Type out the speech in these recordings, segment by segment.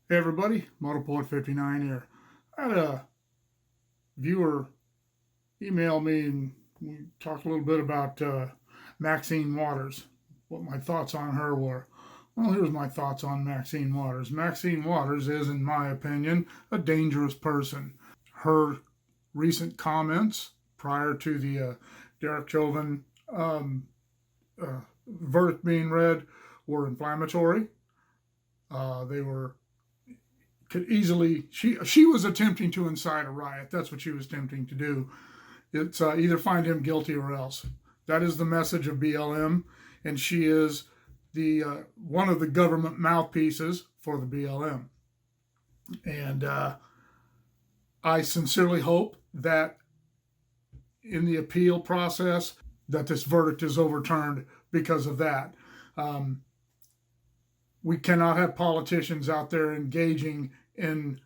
Hey everybody, Motopoet59 here. I had a viewer email me and we talked a little bit about Maxine Waters, what my thoughts on her were. Well, here's my thoughts on Maxine Waters. Maxine Waters is, in my opinion, a dangerous person. Her recent comments prior to the Derek Chauvin verdict being read were inflammatory. They were could easily she was attempting to incite a riot. That's what she was attempting to do. It's either find him guilty or else. That is the message of BLM, and she is the one of the government mouthpieces for the BLM. And I sincerely hope that in the appeal process that this verdict is overturned because of that. Um, we cannot have politicians out there engaging in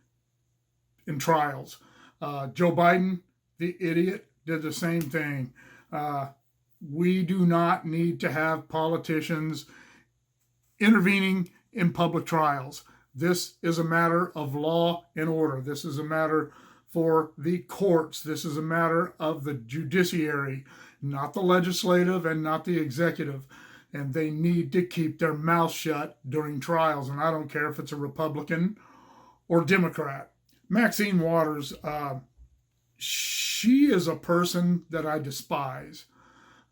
trials. Joe Biden, the idiot, did the same thing. We do not need to have politicians intervening in public trials. This is a matter of law and order. This is a matter for the courts. This is a matter of the judiciary, not the legislative and not the executive. And they need to keep their mouth shut during trials. And I don't care if it's a Republican or Democrat. Maxine Waters, she is a person that I despise.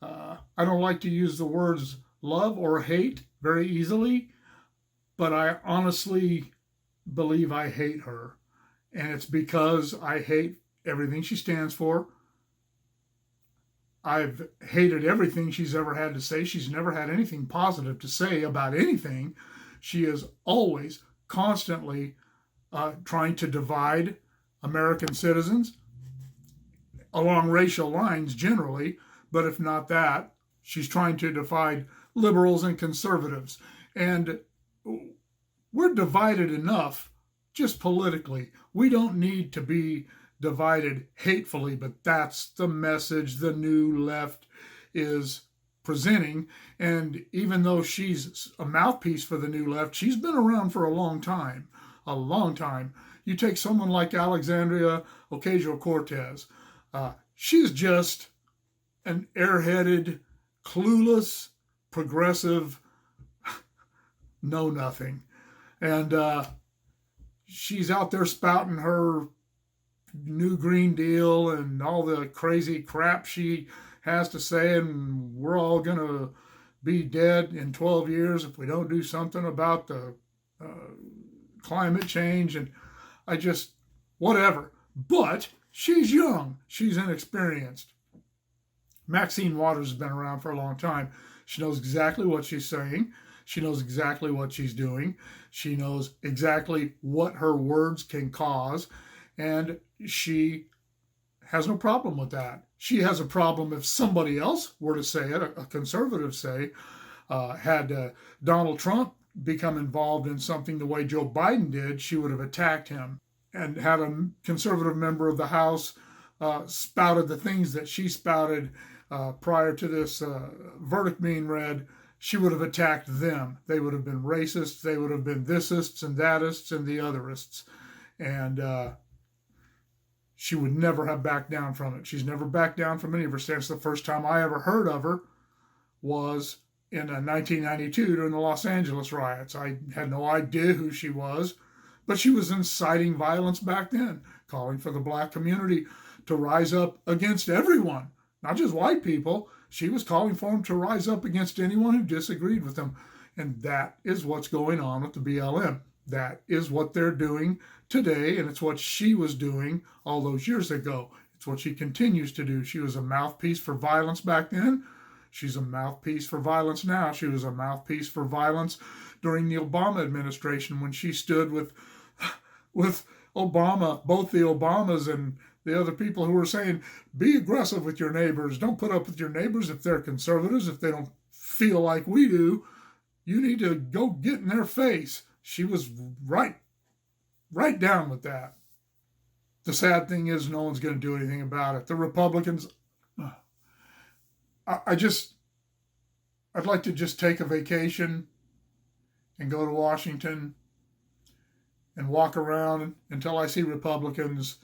I don't like to use the words love or hate very easily, but I honestly believe I hate her. And it's because I hate everything she stands for. I've hated everything she's ever had to say. She's never had anything positive to say about anything. She is always constantly trying to divide American citizens along racial lines generally, but if not that, she's trying to divide liberals and conservatives. And we're divided enough just politically. We don't need to be divided hatefully, but that's the message the new left is presenting. And even though she's a mouthpiece for the new left, she's been around for a long time. A long time. You take someone like Alexandria Ocasio-Cortez. She's just an airheaded, clueless, progressive, know nothing. And she's out there spouting her new Green Deal and all the crazy crap she has to say, and we're all going to be dead in 12 years if we don't do something about the climate change. And I just, whatever. But she's young, she's inexperienced. Maxine Waters has been around for a long time. She knows exactly what she's saying. She knows exactly what she's doing. She knows exactly what her words can cause. And she has no problem with that. She has a problem if somebody else were to say it, a conservative say, had Donald Trump become involved in something the way Joe Biden did, she would have attacked him. And had a conservative member of the House spouted the things that she spouted prior to this verdict being read, she would have attacked them. They would have been racists. They would have been thisists and thatists and the otherists. And she would never have backed down from it. She's never backed down from any of her stands. The first time I ever heard of her was in 1992 during the Los Angeles riots. I had no idea who she was, but she was inciting violence back then, calling for the black community to rise up against everyone, not just white people. She was calling for them to rise up against anyone who disagreed with them. And that is what's going on with the BLM. That is what they're doing today, and it's what she was doing all those years ago. It's what she continues to do. She was a mouthpiece for violence back then. She's a mouthpiece for violence now. She was a mouthpiece for violence during the Obama administration when she stood with Obama, both the Obamas and the other people who were saying, be aggressive with your neighbors. Don't put up with your neighbors if they're conservatives, if they don't feel like we do. You need to go get in their face. She was right down with that. The sad thing is no one's going to do anything about it. The Republicans, I'd like to just take a vacation and go to Washington and walk around until I see Republicans,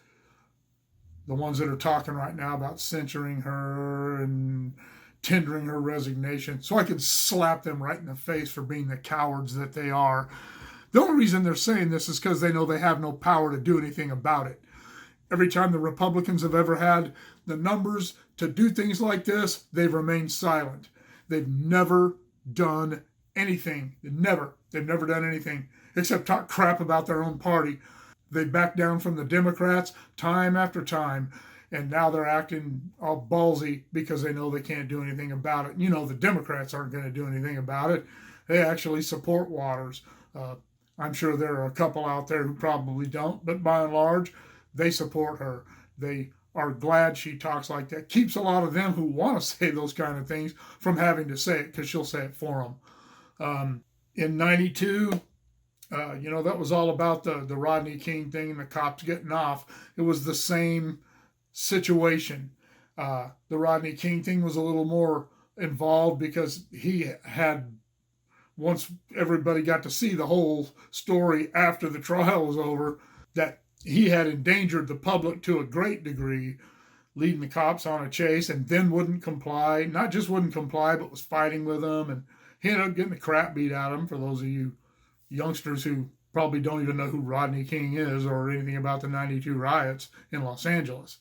the ones that are talking right now about censuring her and tendering her resignation, so I could slap them right in the face for being the cowards that they are. The only reason they're saying this is because they know they have no power to do anything about it. Every time the Republicans have ever had the numbers to do things like this, they've remained silent. They've never done anything. They've never done anything except talk crap about their own party. They backed down from the Democrats time after time, and now they're acting all ballsy because they know they can't do anything about it. You know, the Democrats aren't going to do anything about it. They actually support Waters. I'm sure there are a couple out there who probably don't, but by and large, they support her. They are glad she talks like that. Keeps a lot of them who want to say those kind of things from having to say it because she'll say it for them. In 92, that was all about the Rodney King thing and the cops getting off. It was the same situation. The Rodney King thing was a little more involved because he had, once everybody got to see the whole story after the trial was over, that he had endangered the public to a great degree, leading the cops on a chase, and then wouldn't comply. Not just wouldn't comply, but was fighting with them, and he ended up getting the crap beat out of him. For those of you youngsters who probably don't even know who Rodney King is or anything about the 92 riots in Los Angeles.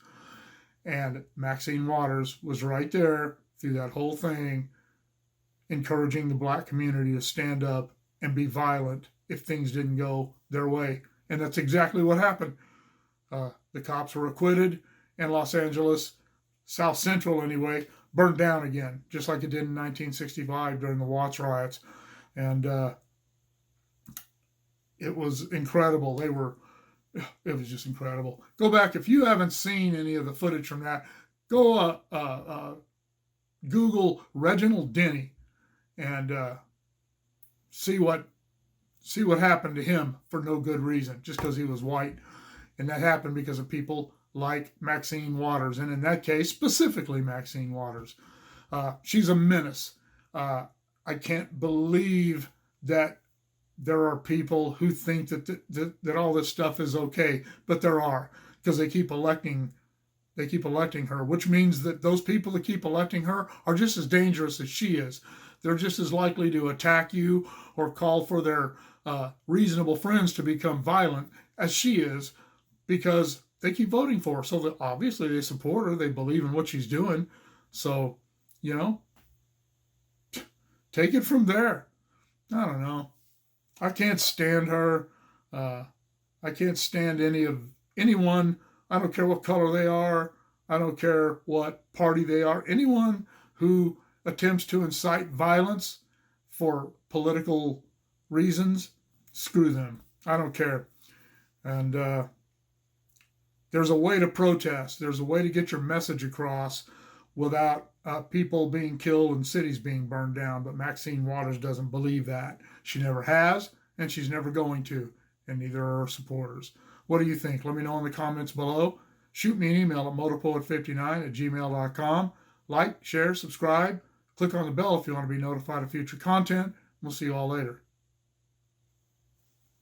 And Maxine Waters was right there through that whole thing, encouraging the black community to stand up and be violent if things didn't go their way. And that's exactly what happened. The cops were acquitted, and Los Angeles, South Central anyway, burned down again, just like it did in 1965 during the Watts riots. And it was incredible. It was just incredible. Go back, if you haven't seen any of the footage from that, go Google Reginald Denny and see what happened to him for no good reason, just because he was white. And that happened because of people like Maxine Waters, and in that case, specifically Maxine Waters. She's a menace. I can't believe that there are people who think that all this stuff is okay, but there are, because they keep electing her, which means that those people that keep electing her are just as dangerous as she is. They're just as likely to attack you or call for their reasonable friends to become violent as she is, because they keep voting for her. So that obviously they support her. They believe in what she's doing. So, take it from there. I don't know. I can't stand her. I can't stand anyone. I don't care what color they are. I don't care what party they are. Anyone who attempts to incite violence for political reasons, screw them. I don't care. And there's a way to protest. There's a way to get your message across without people being killed and cities being burned down. But Maxine Waters doesn't believe that. She never has, and she's never going to, and neither are her supporters. What do you think? Let me know in the comments below. Shoot me an email at motorpoet59@gmail.com. Like, share, subscribe. Click on the bell if you want to be notified of future content. We'll see you all later.